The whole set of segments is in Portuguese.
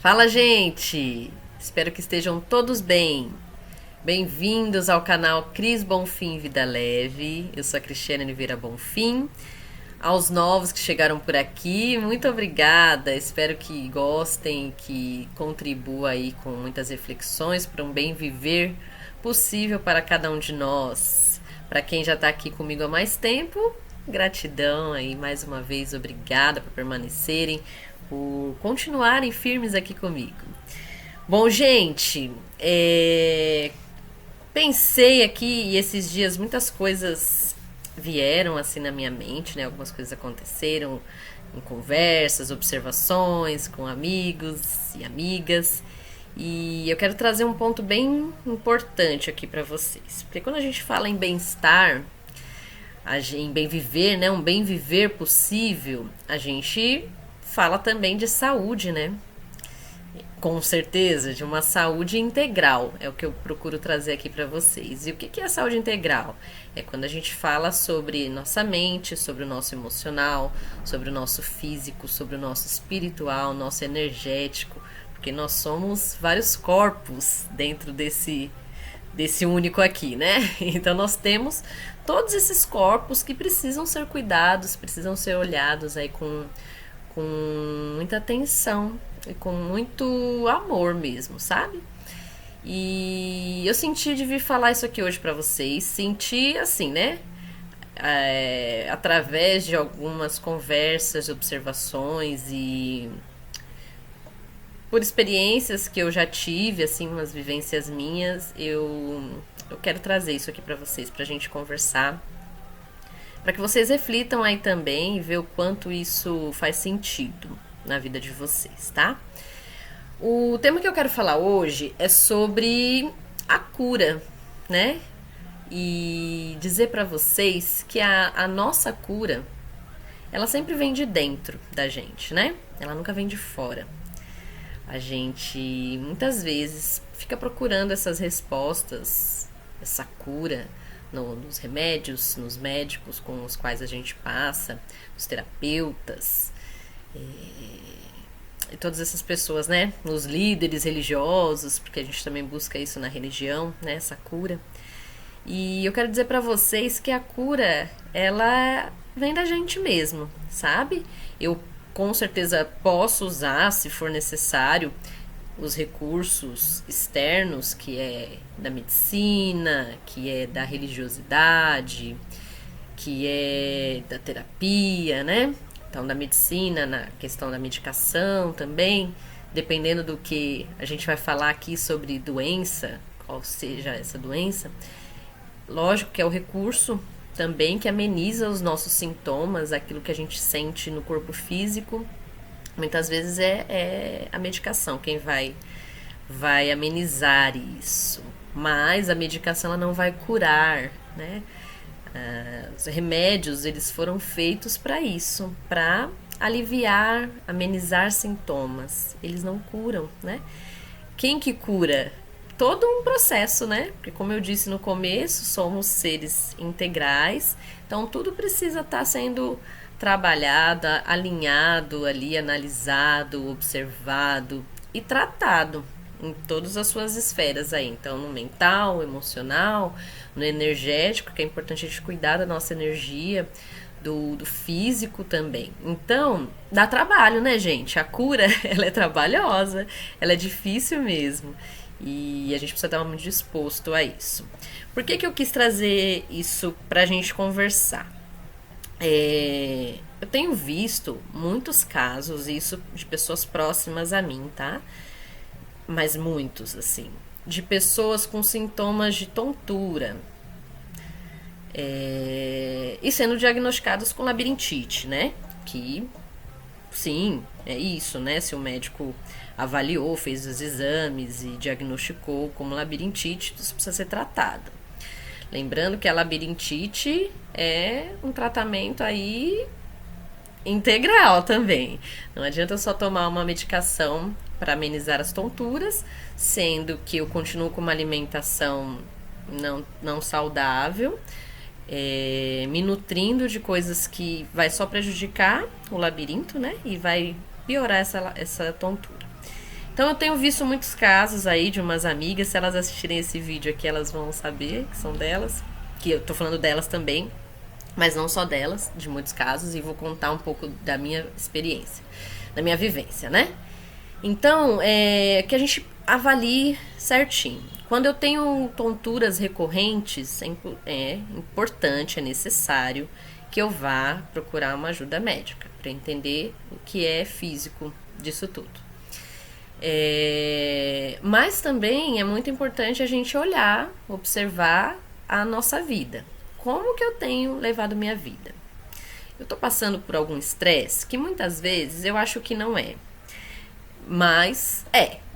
Fala, gente! Espero que estejam todos bem. Bem-vindos ao canal Cris Bonfim Vida Leve. Eu sou a Cristiane Oliveira Bonfim. Aos novos que chegaram por aqui, muito obrigada. Espero que gostem, que contribuam aí com muitas reflexões para um bem viver possível para cada um de nós. Para quem já está aqui comigo há mais tempo, gratidão aí mais uma vez, obrigada por permanecerem, por continuarem firmes aqui comigo. Bom, gente, pensei aqui e esses dias muitas coisas vieram assim na minha mente, né? Algumas coisas aconteceram em conversas, observações com amigos e amigas. E eu quero trazer um ponto bem importante aqui para vocês. Porque quando a gente fala em bem-estar, em bem viver, né? Um bem viver possível, a gente fala também de saúde, né? Com certeza, de uma saúde integral. É o que eu procuro trazer aqui para vocês. E o que é a saúde integral? É quando a gente fala sobre nossa mente, sobre o nosso emocional, sobre o nosso físico, sobre o nosso espiritual, nosso energético, porque nós somos vários corpos dentro desse único aqui, né? Então nós temos todos esses corpos que precisam ser cuidados, precisam ser olhados aí com muita atenção e com muito amor mesmo, sabe? E eu senti de vir falar isso aqui hoje pra vocês. Senti assim, né? Através de algumas conversas, observações e por experiências que eu já tive, assim, umas vivências minhas, eu quero trazer isso aqui pra vocês, pra gente conversar, para que vocês reflitam aí também e ver o quanto isso faz sentido na vida de vocês, tá? O tema que eu quero falar hoje é sobre a cura, né? E dizer pra vocês que a nossa cura, ela sempre vem de dentro da gente, né? Ela nunca vem de fora. A gente muitas vezes fica procurando essas respostas, essa cura nos remédios, nos médicos com os quais a gente passa, nos terapeutas, e todas essas pessoas, né? Nos líderes religiosos, porque a gente também busca isso na religião, né? Essa cura. E eu quero dizer pra vocês que a cura, ela vem da gente mesmo, sabe? Eu com certeza posso usar, se for necessário, os recursos externos, que é da medicina, que é da religiosidade, que é da terapia, né? Então, da medicina, na questão da medicação também, dependendo do que a gente vai falar aqui sobre doença, qual seja essa doença, lógico que é o recurso também que ameniza os nossos sintomas, aquilo que a gente sente no corpo físico. Muitas vezes é a medicação quem vai amenizar isso, mas a medicação ela não vai curar, né? Os remédios eles foram feitos para isso, para aliviar, amenizar sintomas. Eles não curam, né? Quem que cura? Todo um processo, né? Porque como eu disse no começo, somos seres integrais, então tudo precisa estar sendo trabalhado, alinhado ali, analisado, observado e tratado em todas as suas esferas aí. Então, no mental, emocional, no energético, que é importante a gente cuidar da nossa energia, do físico também. Então, dá trabalho, né, gente? A cura, ela é trabalhosa, ela é difícil mesmo. E a gente precisa estar muito disposto a isso. Por que eu quis trazer isso pra gente conversar? Eu tenho visto muitos casos, isso de pessoas próximas a mim, tá? Mas muitos, assim, de pessoas com sintomas de tontura, e sendo diagnosticados com labirintite, né? Que, sim, é isso, né? Se o médico avaliou, fez os exames e diagnosticou como labirintite, isso precisa ser tratado. Lembrando que a labirintite é um tratamento aí integral também. Não adianta eu só tomar uma medicação para amenizar as tonturas, sendo que eu continuo com uma alimentação não saudável, me nutrindo de coisas que vai só prejudicar o labirinto, né? E vai piorar essa tontura. Então eu tenho visto muitos casos aí de umas amigas, se elas assistirem esse vídeo aqui, elas vão saber que são delas, que eu tô falando delas também, mas não só delas, de muitos casos, e vou contar um pouco da minha experiência, da minha vivência, né? Então, que a gente avalie certinho. Quando eu tenho tonturas recorrentes, é importante, é necessário que eu vá procurar uma ajuda médica para entender o que é físico disso tudo. Mas também é muito importante a gente olhar, observar a nossa vida. Como que eu tenho levado minha vida? Eu tô passando por algum estresse que muitas vezes eu acho que não é. Mas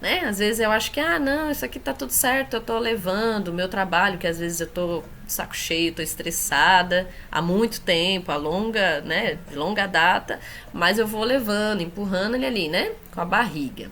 né? Às vezes eu acho que, não, isso aqui tá tudo certo, eu tô levando o meu trabalho, que às vezes eu tô de saco cheio, tô estressada há muito tempo, de longa data, mas eu vou levando, empurrando ele ali, né? Com a barriga.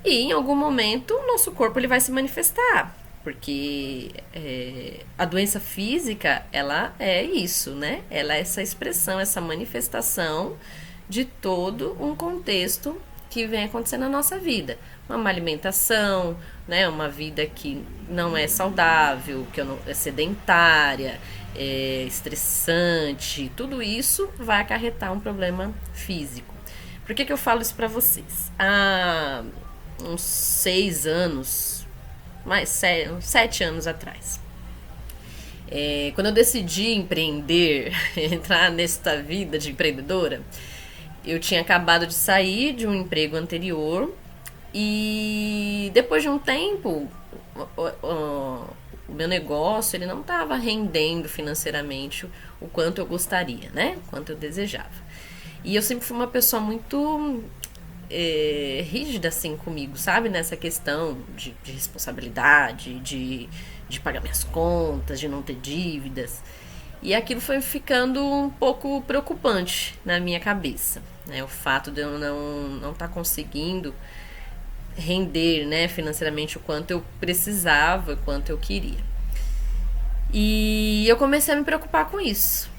E em algum momento o nosso corpo ele vai se manifestar, porque a doença física, ela é isso, né? Ela é essa expressão, essa manifestação de todo um contexto que vem acontecendo na nossa vida. Uma má alimentação, né? Uma vida que não é saudável, que é sedentária, estressante, tudo isso vai acarretar um problema físico. Por que eu falo isso pra vocês? Há uns 6 anos, uns 7 anos atrás, quando eu decidi empreender, entrar nesta vida de empreendedora, eu tinha acabado de sair de um emprego anterior e depois de um tempo o meu negócio ele não estava rendendo financeiramente o quanto eu gostaria, né? O quanto eu desejava. E eu sempre fui uma pessoa muito rígida assim comigo, sabe? Nessa questão de responsabilidade, de pagar minhas contas, de não ter dívidas. E aquilo foi ficando um pouco preocupante na minha cabeça, né? O fato de eu não estar conseguindo render, né, financeiramente o quanto eu precisava, o quanto eu queria. E eu comecei a me preocupar com isso.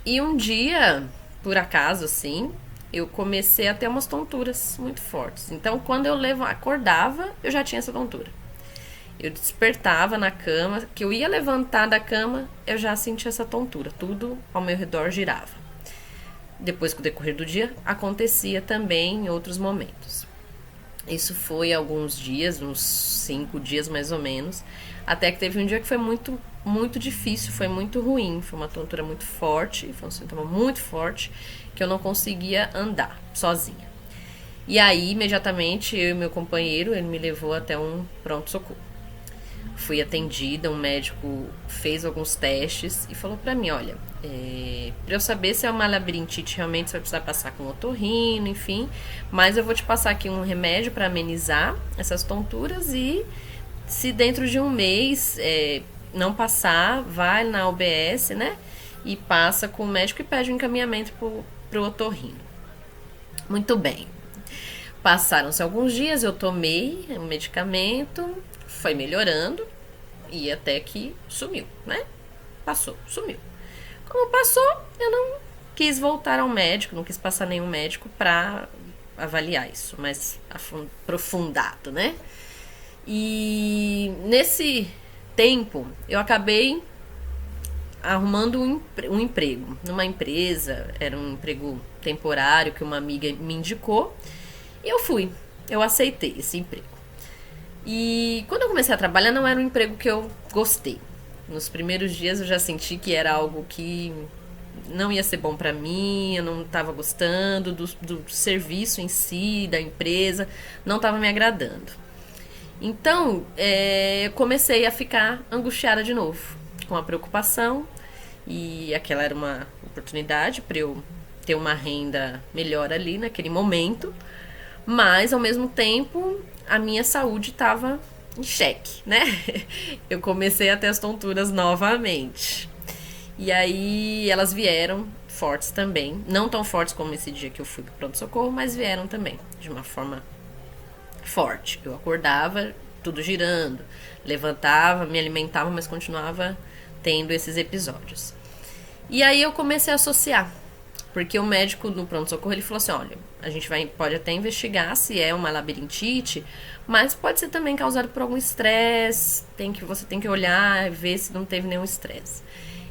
E um dia, por acaso, assim, eu comecei a ter umas tonturas muito fortes. Então, quando eu acordava, eu já tinha essa tontura. Eu despertava na cama, que eu ia levantar da cama, eu já sentia essa tontura. Tudo ao meu redor girava. Depois, com o decorrer do dia, acontecia também em outros momentos. Isso foi alguns dias, uns 5 dias mais ou menos, até que teve um dia que foi muito, muito difícil, foi muito ruim. Foi uma tontura muito forte, foi um sintoma muito forte, que eu não conseguia andar sozinha. E aí, imediatamente, eu e meu companheiro, ele me levou até um pronto-socorro. Fui atendida, um médico fez alguns testes e falou pra mim, olha, pra eu saber se é uma labirintite, realmente você vai precisar passar com otorrino, enfim, mas eu vou te passar aqui um remédio pra amenizar essas tonturas e se dentro de um mês não passar, vai na UBS, né, e passa com o médico e pede um encaminhamento pro otorrino. Muito bem. Passaram-se alguns dias, eu tomei o medicamento, foi melhorando e até que sumiu, né? Passou, sumiu. Como passou, eu não quis voltar ao médico, não quis passar nenhum médico pra avaliar isso, mais aprofundado, né? E nesse tempo, eu acabei arrumando um emprego numa empresa, era um emprego temporário que uma amiga me indicou, e eu aceitei esse emprego. E quando eu comecei a trabalhar, não era um emprego que eu gostei. Nos primeiros dias eu já senti que era algo que não ia ser bom pra mim, eu não estava gostando do serviço em si, da empresa, não estava me agradando. Então, eu comecei a ficar angustiada de novo, com a preocupação, e aquela era uma oportunidade para eu ter uma renda melhor ali naquele momento, mas ao mesmo tempo a minha saúde estava em xeque, né? Eu comecei a ter as tonturas novamente. E aí elas vieram fortes também, não tão fortes como esse dia que eu fui pro pronto-socorro, mas vieram também de uma forma forte. Eu acordava, tudo girando, levantava, me alimentava, mas continuava tendo esses episódios. E aí eu comecei a associar Porque o médico no pronto-socorro, ele falou assim, olha, a gente pode até investigar se é uma labirintite, mas pode ser também causado por algum estresse, você tem que olhar, ver se não teve nenhum estresse.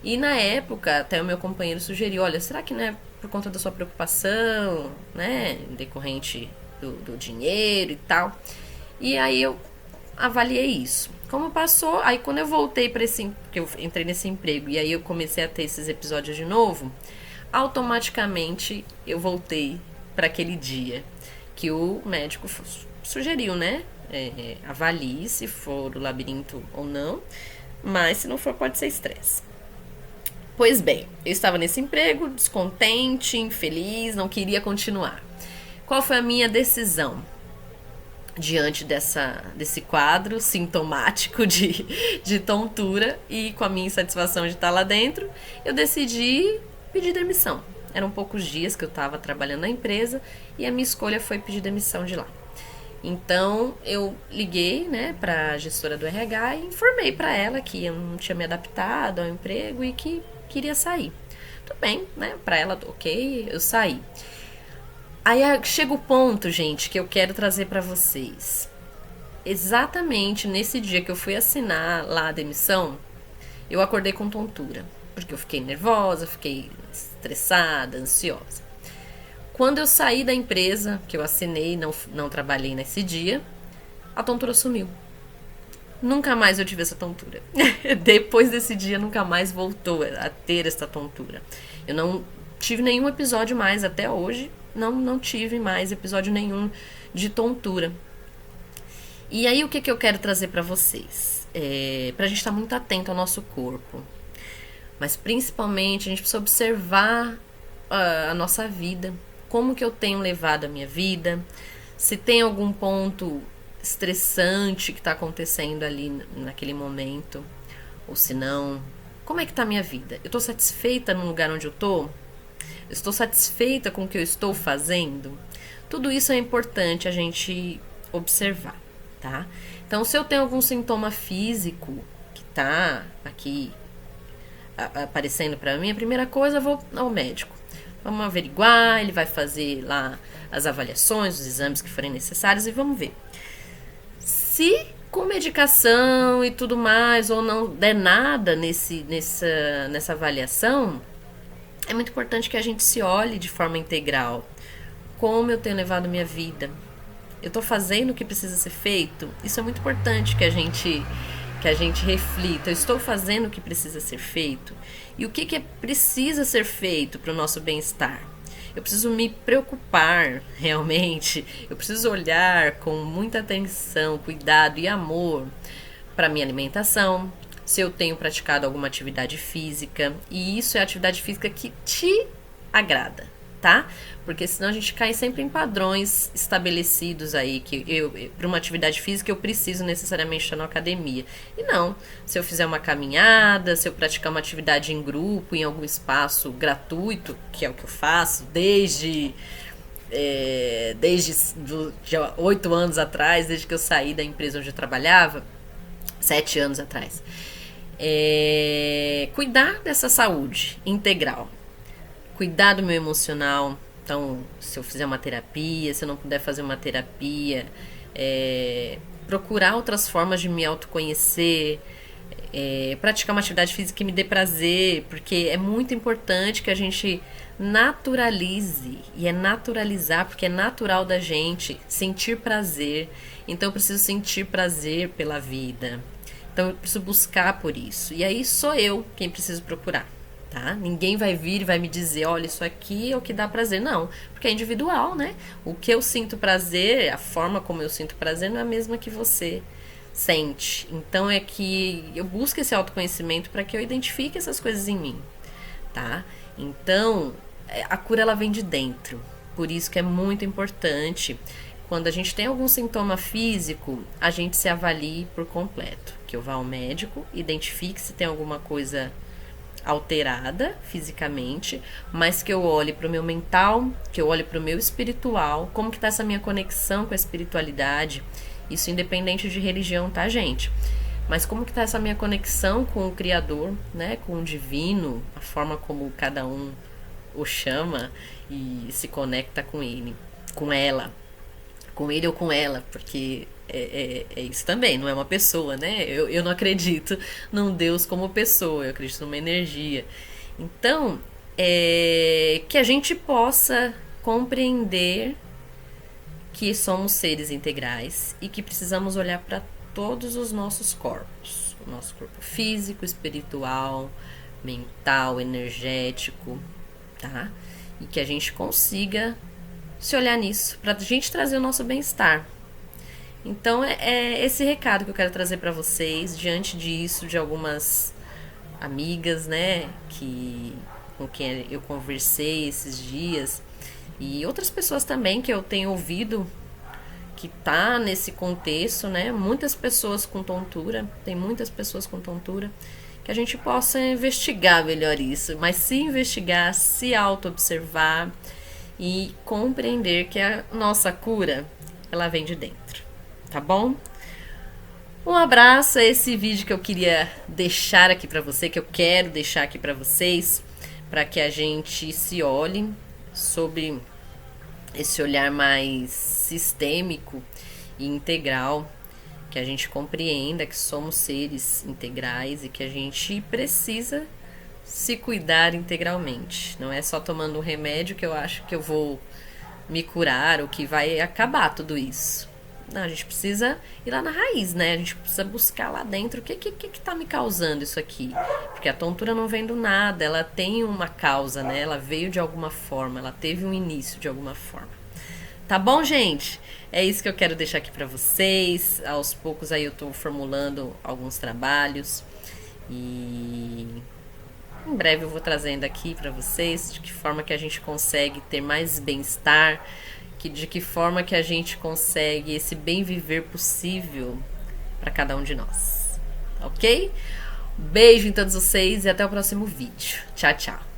E na época, até o meu companheiro sugeriu, olha, será que não é por conta da sua preocupação, né, decorrente do dinheiro e tal? E aí eu avaliei isso. Como passou, aí quando eu voltei para porque eu entrei nesse emprego e aí eu comecei a ter esses episódios de novo, automaticamente eu voltei para aquele dia que o médico sugeriu, né? Avalie se for o labirinto ou não, mas se não for, pode ser estresse. Pois bem, eu estava nesse emprego, descontente, infeliz, não queria continuar. Qual foi a minha decisão? Diante desse quadro sintomático de tontura e com a minha insatisfação de estar lá dentro, eu decidi pedir demissão. Eram poucos dias que eu estava trabalhando na empresa e a minha escolha foi pedir demissão de lá. Então eu liguei, né, para a gestora do RH e informei para ela que eu não tinha me adaptado ao emprego e que queria sair. Tudo bem, né? Para ela, ok, eu saí. Aí chega o ponto, gente, que eu quero trazer para vocês. Exatamente nesse dia que eu fui assinar lá a demissão, eu acordei com tontura. Porque eu fiquei nervosa, fiquei estressada, ansiosa. Quando eu saí da empresa, que eu assinei, não trabalhei nesse dia, a tontura sumiu. Nunca mais eu tive essa tontura. Depois desse dia, nunca mais voltou a ter essa tontura. Eu não tive nenhum episódio mais até hoje. Não tive mais episódio nenhum de tontura. E aí o que eu quero trazer para vocês? Pra gente estar muito atento ao nosso corpo. Mas principalmente a gente precisa observar a nossa vida. Como que eu tenho levado a minha vida. Se tem algum ponto estressante que está acontecendo ali naquele momento. Ou se não, como é que tá a minha vida? Eu tô satisfeita no lugar onde eu tô? Estou satisfeita com o que eu estou fazendo? Tudo isso é importante a gente observar, tá? Então, se eu tenho algum sintoma físico que tá aqui aparecendo para mim, a primeira coisa eu vou ao médico. Vamos averiguar, ele vai fazer lá as avaliações, os exames que forem necessários e vamos ver. Se com medicação e tudo mais, ou não der nada nessa avaliação, é muito importante que a gente se olhe de forma integral. Como eu tenho levado minha vida? Eu estou fazendo o que precisa ser feito? Isso é muito importante que a gente reflita. Eu estou fazendo o que precisa ser feito? E o que precisa ser feito para o nosso bem-estar? Eu preciso me preocupar realmente. Eu preciso olhar com muita atenção, cuidado e amor para minha alimentação. Se eu tenho praticado alguma atividade física, e isso é a atividade física que te agrada, tá? Porque senão a gente cai sempre em padrões estabelecidos aí, que para uma atividade física eu preciso necessariamente estar na academia. E não, se eu fizer uma caminhada, se eu praticar uma atividade em grupo, em algum espaço gratuito, que é o que eu faço desde 8 anos atrás, desde que eu saí da empresa onde eu trabalhava, 7 anos atrás. Cuidar dessa saúde integral, cuidar do meu emocional. Então, se eu fizer uma terapia, se eu não puder fazer uma terapia, procurar outras formas de me autoconhecer, praticar uma atividade física que me dê prazer, porque é muito importante que a gente naturalize, e é naturalizar porque é natural da gente sentir prazer. Então eu preciso sentir prazer pela vida. Então eu preciso buscar por isso. E aí sou eu quem preciso procurar, tá? Ninguém vai vir e vai me dizer, olha, isso aqui é o que dá prazer. Não, porque é individual, né? O que eu sinto prazer, a forma como eu sinto prazer não é a mesma que você sente. Então é que eu busco esse autoconhecimento para que eu identifique essas coisas em mim, tá? Então a cura ela vem de dentro. Por isso que é muito importante, quando a gente tem algum sintoma físico, a gente se avalie por completo. Que eu vá ao médico, identifique se tem alguma coisa alterada fisicamente, mas que eu olhe para o meu mental, que eu olhe para o meu espiritual, como que tá essa minha conexão com a espiritualidade, isso independente de religião, tá, gente? Mas como que tá essa minha conexão com o Criador, né, com o divino, a forma como cada um o chama e se conecta com ele, com ela, com ele ou com ela, porque é isso também, não é uma pessoa, né? Eu não acredito num Deus como pessoa, eu acredito numa energia. Então, que a gente possa compreender que somos seres integrais e que precisamos olhar para todos os nossos corpos, o nosso corpo físico, espiritual, mental, energético, tá? E que a gente consiga se olhar nisso, pra gente trazer o nosso bem-estar. Então é esse recado que eu quero trazer para vocês, diante disso, de algumas amigas, né, com quem eu conversei esses dias, e outras pessoas também que eu tenho ouvido que tá nesse contexto, né? Muitas pessoas com tontura, tem muitas pessoas com tontura, que a gente possa investigar melhor isso, mas se investigar, se auto-observar e compreender que a nossa cura, ela vem de dentro, tá bom? Um abraço, é esse vídeo que eu queria deixar aqui pra você, que eu quero deixar aqui pra vocês, para que a gente se olhe sobre esse olhar mais sistêmico e integral, que a gente compreenda que somos seres integrais e que a gente precisa se cuidar integralmente. Não é só tomando um remédio que eu acho que eu vou me curar ou que vai acabar tudo isso. Não, a gente precisa ir lá na raiz, né? A gente precisa buscar lá dentro o que tá me causando isso aqui. Porque a tontura não vem do nada, ela tem uma causa, né? Ela veio de alguma forma, ela teve um início de alguma forma. Tá bom, gente? É isso que eu quero deixar aqui pra vocês. Aos poucos aí eu tô formulando alguns trabalhos e em breve eu vou trazendo aqui pra vocês de que forma que a gente consegue ter mais bem-estar, de que forma que a gente consegue esse bem viver possível para cada um de nós, ok? Beijo em todos vocês e até o próximo vídeo. Tchau, tchau.